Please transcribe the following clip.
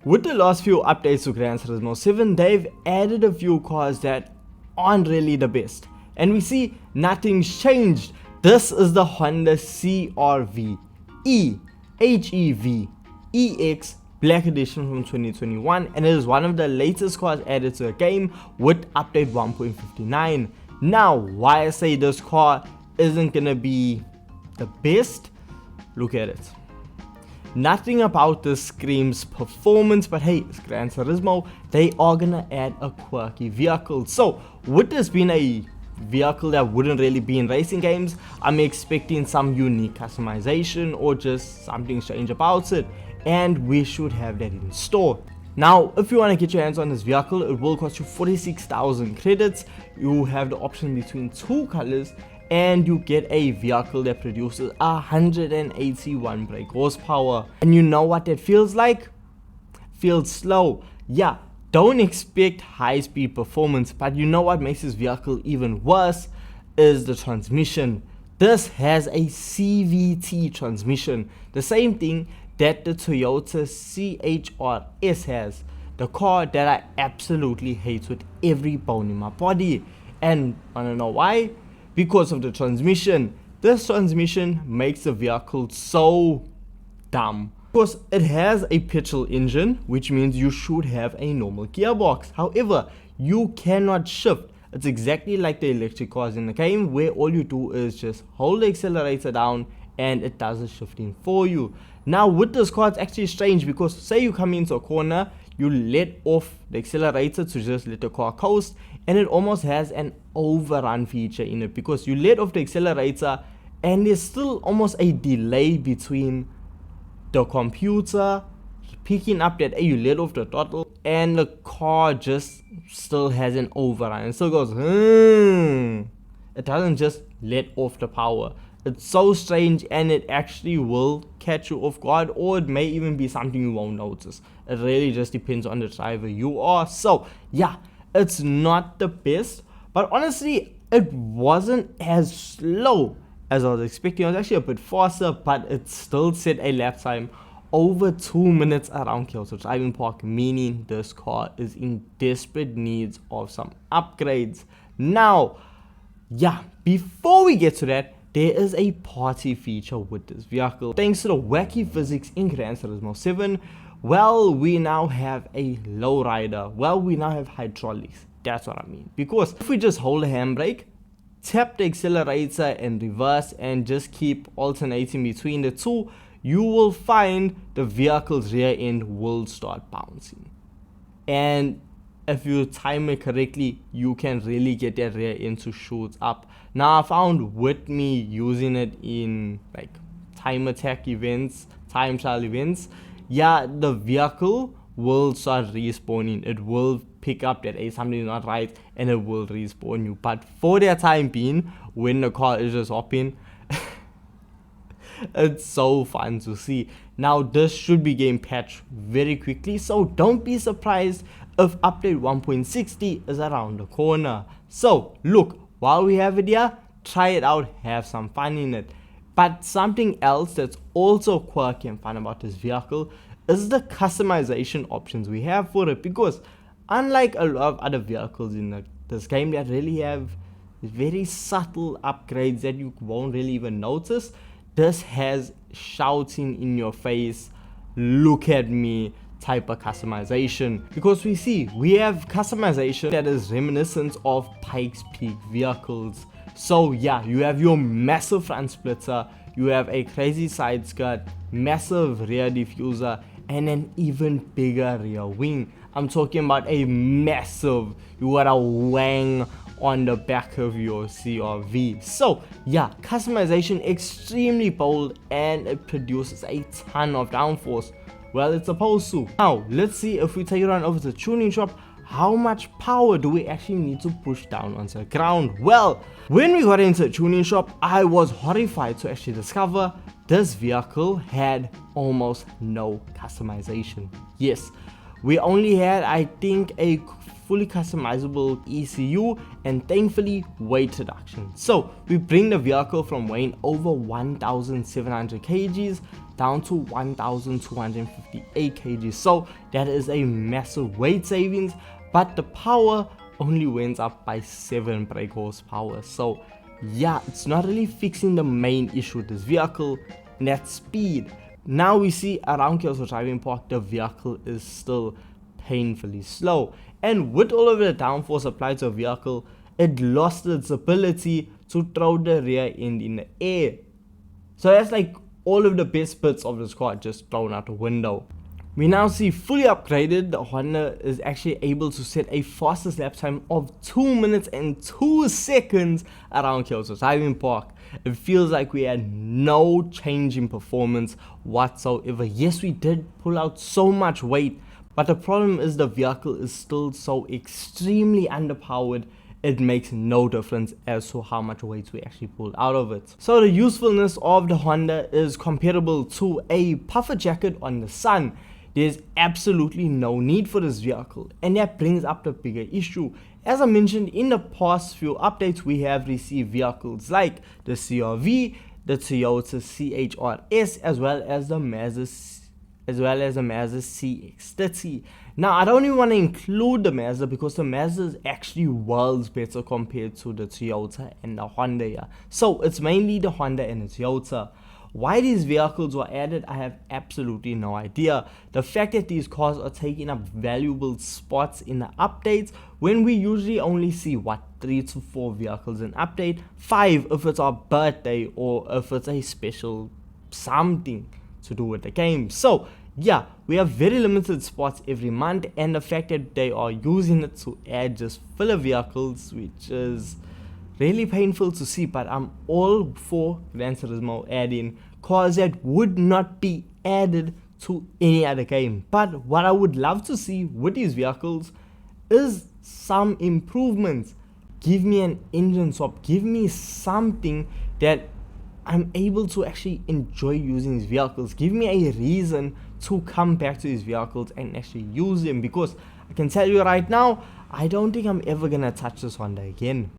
With the last few updates to Gran Turismo 7, they've added a few cars that aren't really the best. And we see nothing's changed. This is the Honda CRV HEV Ex Black Edition from 2021, and it is one of the latest cars added to the game with update 1.59. Now, why I say this car isn't gonna be the best, look at it. Nothing about this screams performance, but hey, it's Gran Turismo, they are gonna add a quirky vehicle. So with this being a vehicle that wouldn't really be in racing games, I'm expecting some unique customization or just something strange about it, and we should have that in store. Now, if you want to get your hands on this vehicle, it will cost you 46,000 credits. You have the option between two colors, and you get a vehicle that produces 181 brake horsepower. And you know what that feels like? Feels slow. Yeah, don't expect high speed performance, but you know what makes this vehicle even worse is the transmission. This has a CVT transmission, the same thing that the Toyota CHRS has, the car that I absolutely hate with every bone in my body. And wanna know why? Because of the transmission. This transmission makes the vehicle so dumb. Because it has a petrol engine, which means you should have a normal gearbox. However, you cannot shift. It's exactly like the electric cars in the game, where all you do is just hold the accelerator down and it does the shifting for you. Now with this car, it's actually strange because say you come into a corner, you let off the accelerator to just let the car coast, and it almost has an overrun feature in it because you let off the accelerator and there's still almost a delay between the computer picking up that you let off the throttle and the car just still has an overrun. It still goes, It doesn't just let off the power. It's so strange, and it actually will catch you off guard, or it may even be something you won't notice. It really just depends on the driver you are. So yeah, it's not the best, but honestly it wasn't as slow as I was expecting. It was actually a bit faster, but it still set a lap time over 2 minutes around Kyoto Driving Park, meaning this car is in desperate needs of some upgrades. Now, yeah, before we get to that, there is a party feature with this vehicle. Thanks to the wacky physics in Gran Turismo 7, well, we now have a lowrider. Well, we now have hydraulics. That's what I mean. Because if we just hold the handbrake, tap the accelerator and reverse, and just keep alternating between the two, you will find the vehicle's rear end will start bouncing. And if you time it correctly, you can really get that rear end to shoot up. Now I found with me using it in like time attack events, time trial events, yeah, the vehicle will start respawning. It will pick up that something is not right and it will respawn you. But for that time being, when the car is just hopping, it's so fun to see. Now this should be getting patched very quickly, so don't be surprised if update 1.60 is around the corner. So look, while we have it here, try it out, have some fun in it. But something else that's also quirky and fun about this vehicle is the customization options we have for it, because unlike a lot of other vehicles in this game that really have very subtle upgrades that you won't really even notice, this has shouting in your face, look at me type of customization. Because we have customization that is reminiscent of Pikes Peak vehicles. So yeah, you have your massive front splitter, you have a crazy side skirt, massive rear diffuser, and an even bigger rear wing. I'm talking about a massive, you got a wang on the back of your CRV. So yeah, customization extremely bold, and it produces a ton of downforce. Well, it's supposed to. Now let's see, if we take it on over to the tuning shop, how much power do we actually need to push down onto the ground? Well, when we got into the tuning shop, I was horrified to actually discover this vehicle had almost no customization. Yes, we only had, I think, a fully customizable ECU and thankfully weight reduction. So we bring the vehicle from weighing over 1,700 kgs down to 1,258 kg. So that is a massive weight savings, but the power only went up by 7 brake horsepower. So yeah, it's not really fixing the main issue with this vehicle, and that's speed. Now we see around Kyoto Driving Park, the vehicle is still painfully slow, and with all of the downforce applied to a vehicle, it lost its ability to throw the rear end in the air. So that's like all of the best bits of this car just thrown out the window. We now see fully upgraded, the Honda is actually able to set a fastest lap time of 2 minutes and 2 seconds around Kyoto Driving Park. It feels like we had no change in performance whatsoever. Yes, we did pull out so much weight, but the problem is the vehicle is still so extremely underpowered. It makes no difference as to how much weight we actually pulled out of it. So the usefulness of the Honda is comparable to a puffer jacket on the sun. There's absolutely no need for this vehicle, and that brings up the bigger issue. As I mentioned, in the past few updates, we have received vehicles like the CRV, the Toyota CHRS, as well as the Mazda CX-30. Now, I don't even want to include the Mazda because the Mazda is actually worlds better compared to the Toyota and the Honda here. So it's mainly the Honda and the Toyota. Why these vehicles were added, I have absolutely no idea. The fact that these cars are taking up valuable spots in the updates, when we usually only see 3 to 4 vehicles in update, 5 if it's our birthday or if it's a special something to do with the game. So yeah, we have very limited spots every month, and the fact that they are using it to add just filler vehicles, which is really painful to see. But I'm all for Gran Turismo adding cars that would not be added to any other game. But what I would love to see with these vehicles is some improvements. Give me an engine swap, give me something that I'm able to actually enjoy using these vehicles. Give me a reason to come back to these vehicles and actually use them, because I can tell you right now, I don't think I'm ever gonna touch this Honda again.